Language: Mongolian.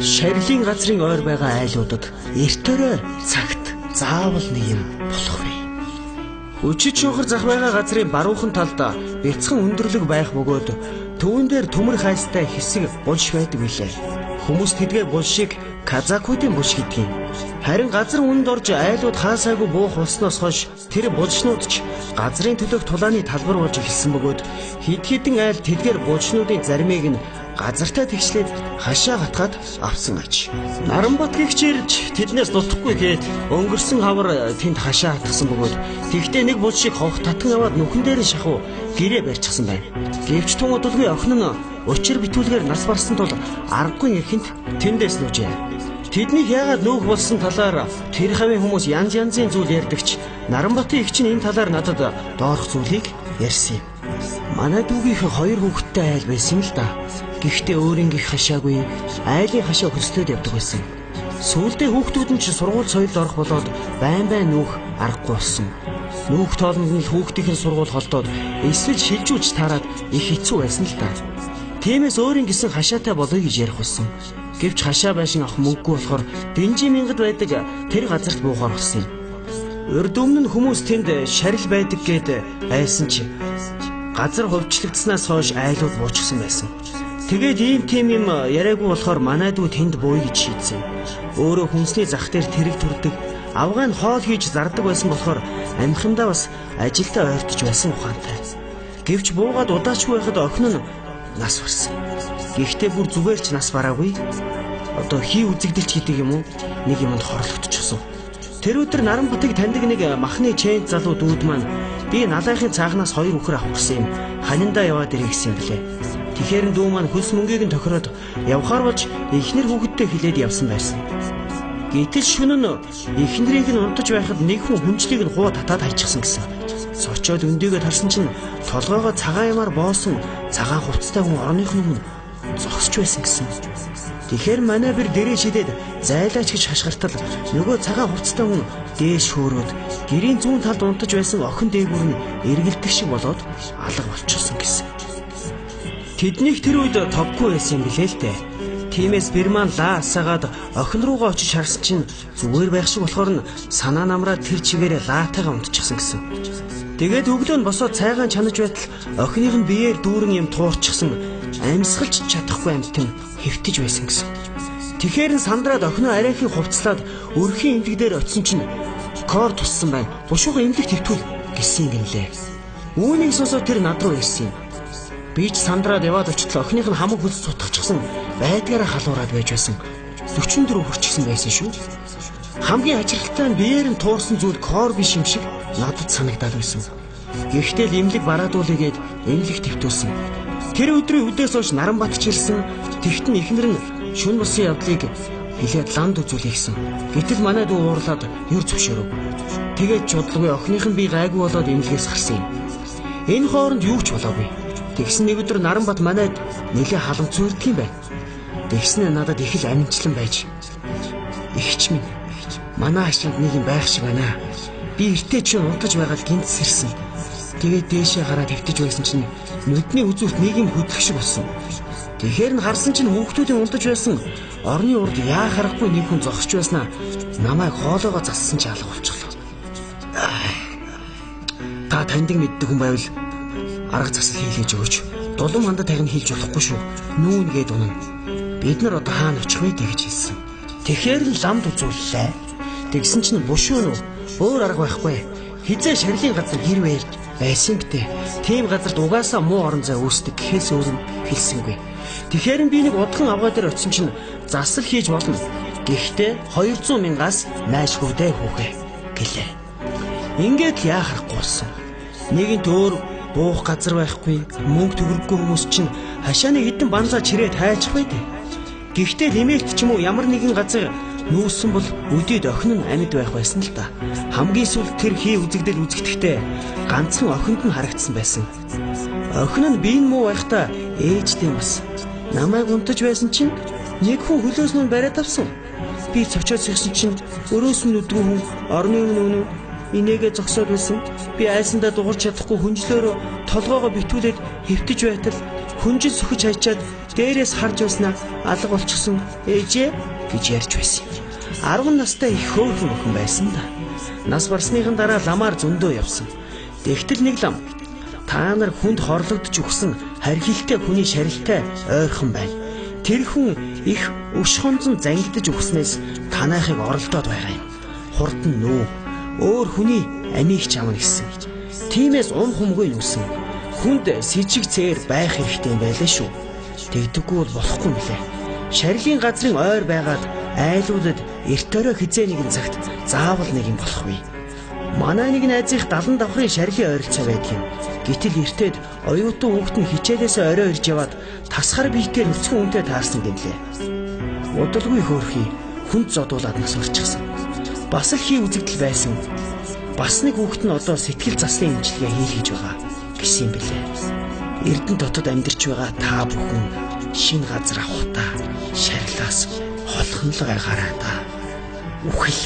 Шарилын газрын ойр байгаа айлуудад эрт орой цагт заавал нэг юм болох вэ. Өчид шуухар зах байгаа газрын баруухан талд бяцхан өндөрлөг байх бөгөөд төвөн дээр төмөр хайстай хэсэг булш байдаг билээ. Хүмүүс тэдгээ булшийг казакуудын булш гэдгийг. Харин газар үнд орж айлууд хаасаагүй буух болсноос хойш тэр булшнууд ч газрын төлөөх тулааны талбар болж эхэлсэн бөгөөд хэд хэдэн айл тэдгээр булшнуудын заримыг нь газартаа тэгшлээд хашаа гатгаад авсан аж. Наранбат гихчирж тэднээс дутхгүй гээд өнгөрсөн хавар тэнд хашаа хатгсан бөгөөд тэгтээ нэг булшийг ховх татан аваад нүхэн дээр шахуу гэрээ барьчихсан байна. Гэвч тун удалгүй охин нь учир битүүлгээр нас барсан тул аргагүй ихэнд тэндээс нүжээ. Тэднийг яагаад нүүх болсон талаар тэр хавийн хүмүүс янз янзын зүйл ярьдагч Наранбатын эгч нь энэ талаар надад доорх зүйлийг ярьсан юм. Манай дүүгийнх хоёр хүүхэдтэй айл байсан л да. Гэхдээ өөрөнгөх хашаагүй айлын хашаа хөслөөд явдаг байсан. Сүүлдээ хүүхдүүд нь ч сургууль соёлд орох болоод байн нүүх аргагүй болсон. Нүүх тоолонд нь хүүхдийн сургууль холдоод эсвэл шилжүүлж таарад их хэцүү байсан л да. Тиймээс өөрийн гисэн хашаатай болоё гэж ярих болсон. Гэвч хашаа байшин авах мөнгөгүй болохоор дэнжи мянгад байдаг тэр газарт буухаар болсон юм. Урд өмнө нь хүмүүс тэнд шарил байдаг гэд айсан чи газар хувьчлагдсанаас хойш айлууд буучсан байсан. Тэгээд ийм тийм юм яриаггүй болохоор манай дүү тэнд бууя гэж шийдсэн. Өөрөө хүнсний зах дээр тэрэг төрдөг, авгаан хоол хийж зардаг байсан болохоор амхиндаа бас ажилдаа ойртож байсан ухаантай. Гэвч буугаад удаачгүй байхад охин нь нас барсан. Гэхдээ бүр зүгээр ч нас бараагүй. Одоо хий үзэгдэлч гэдэг юм уу? Нэг юмд хорлогдчихсон. Тэр өдөр Наранбатыг таньдаг нэг махны чэйн залуу дүүд маань би налайхын цаахнаас 2 үхэр авах гэсэн юм. Ханиндаа яваад ирэх гэсэн юм блэ. Тэгэхээр дүү маань хөлс мөнгийг нь тохироод явхаар болж эхнэр хүүхэдтэй хилээд явсан байсан. Гэтэл шөнө нь эхнэрийг нь унтаж байхад нэг хүн хүнчлийг нь хуу татаад хайчихсан гэсэн. Сочоод өндийгөө тарсан чинь толгоогоо цагаан ямаар боосон цагаан хувцастай хүн орных нь зогсож байсан гэсэн. Тэгэхээр манай бэр дээрээ шидээд зайлаач гэж хашгиртал нөгөө цагаан хувцастай хүн дээш хөөрөөд гэрийн зүүн талд унтаж байсан охин дээгүүр нь эргэлдэх шиг болоод алга болчихсон гэсэн. Тэднийх тэр үед товгүй байсан юм билээ л дээ. Тиймээс Бирман лаа асаагаад охин руугаа очиж харсан чинь зүгээр байх шиг болохоор нь санаа намраад тэр чигээрээ лаатайгаа унтчихсан гэсэн. Тэгээд өглөө нь босоод цайгаан чанаж байтал охиных нь биеэр дүүрэн юм туурчихсан амьсгалж чадахгүй амтэн хэвтэж байсан гэсэн. Тэгэхээр нь сандраад охиноо арайхыг хувцлаад өрхийн эмнэлэг дээр очисон чинь кор туссан байна. Бушуухан эмнэлэг твтүүл гэсэн юм лээ. Үүнийг сонсоод тэр над руу ирсэн юм. Би ч сандраад яваад очихлоо охиных нь хамаг хөлс цутгачихсан байдгаараа халуураад байж байсан. 44 хүрчихсэн байсан шүү. Хамгийн ажиглалтай нь биеэр нь туурсан зүйл кор биш юм шиг надад санагдаад байсан. Гэхдээ л эмнэлэг бараадуулъя гээд эмнэлэг твтүүлсэн. Тэр өдрийн үдээс хойш Наранбат ч ирсэн. Тэгтэн эхнэр нь шүн бусын явдлыг хэлээд ланд үзүүлэх гэсэн. Гэтэл манай дүү уурлаад ер зөвшөөрөөгүй. Тэгээд чудлгүй охиных нь би гайгүй болоод эмнэлгээс гарсан юм. Энэ хооронд юу ч болоогүй. Тэгсэн нэг өдөр Наранбат манайд нэлээ халамж зүрдэг юм байна. Тэгснэ надад их л аминчлан байж. Игч минь манай ашинд нэг юм байх шиг байна. Би эртээ чи унтаж байгаад гинт сэрсэн. Тэгээд дээшээ гараад хэвтэж байсан чинь нүдний үзүүрт нэг юм хөдлөх шиг болсон. Тэгэхээр нь харсан чинь хүүхдүүдийн унтаж байсан орны урд яа харахгүй нэг хүн зогсож байснаа намайг хоолоогоо зассан чи алга болчихлоо. Та таньдаг мэддэг хүн байвал арга засал хийлгэж өгөөч. Дулам хандад тагна хийлж болохгүй шүү. Нүүн гээд унана. Бид нар одоо хаана очих вэ гэж хэлсэн. Тэгэхээр л ламд үзүүллээ. Тэгсэн чинь бушуу нь өөр арга байхгүй. Хизээ шарилын газар хэрвээ байсан битээ. Тийм газарт угаасаа муу орон зай үүсдэг гэхээс өөр нь хэлсэнгүй. Тэгэхээр би нэг удхан авгаа дээр очисон чинь засал хийж болно. Гэхдээ 200 мянгаас найш хөвдөө хүүхэ гэлээ. Ингээд яа харахгүй болсон. Нэгэнт өөр буух газар байхгүй, мөнгө төгрөггүй хүмүүс чинь хашааны хідэн банзаа чирээд хайчих байдэ. Гэхдээ лимэлт ч юм уу ямар нэгэн газар нүүсэн бол өдөөд охин нь амьд байх байсан л да. Хамгийн сүүлд тэр хий үзэгдэл үзэгдэхдээ ганцхан охинд нь харагдсан байсан. Охин нь биеийн муу байхдаа ээжтэй бас намайг унтаж байсан чинь нэг хүн хөлөөс нь бариад авсан. Би цочоод сэгсэн чинь өрөөс нь нүдгүү хүн орны өмнө инээгээ зогсоод байсан. Би айсандаа дуурч чадахгүй хүнжлөөрөө толгоогоо битүүлээд хэвтэж байтал хүнжил сөхөж хайчаад дээрээс харж байснаа алга болчихсон ээжээ гэж ярьж байсан. 10 настай их хөөрхөн охин байсан да. Нас барсныхан дараа ламаар зөндөө явсан. Тэгтэл нэг лам та нар хүнд хорлогдож өгсөн хархилтэй хүний шарилтай ойрхон байна. Тэр хүн их өш хонзон зангидж өгснээс танаахыг оролдоод байгаа юм. Хурдан нөө өөр хүний амийг чавна гэсэн. Тиймээс ун хумгүй нүсэн. Хүнд сэжиг цээр байх хэрэгтэй юм байлаа шүү. Тэгдэггүй бол болохгүй мөлий. Шарилын газрын ойр байгаад айлуудад эрт өрөө хизээ нэгэн цагт заавал нэг юм болох вэ. Манай нэг найзынх 70 давхрын шарилын ойролцоо байдаг юм. Гэтэл эртээд оюутан хүүхэд нь хичээлээсээ орой ирж яваад тасгар биетээр өцгөн үнтэй таарсан гэмлээ. Удалгүй хөөрхий хүнд зодуулаад нас орчихсан. Бас л хий үзэгдэл байсан. Бас нэг хүүхэд нь одоо сэтгэл заслын эмчилгээ хийх гэж байгаа гэсэн юм билээ. Эрдэнэ дотод амьдарч байгаа та бүхэн шинэ газар авахтаа шарилаас холхон л байгаарай та. Үхэл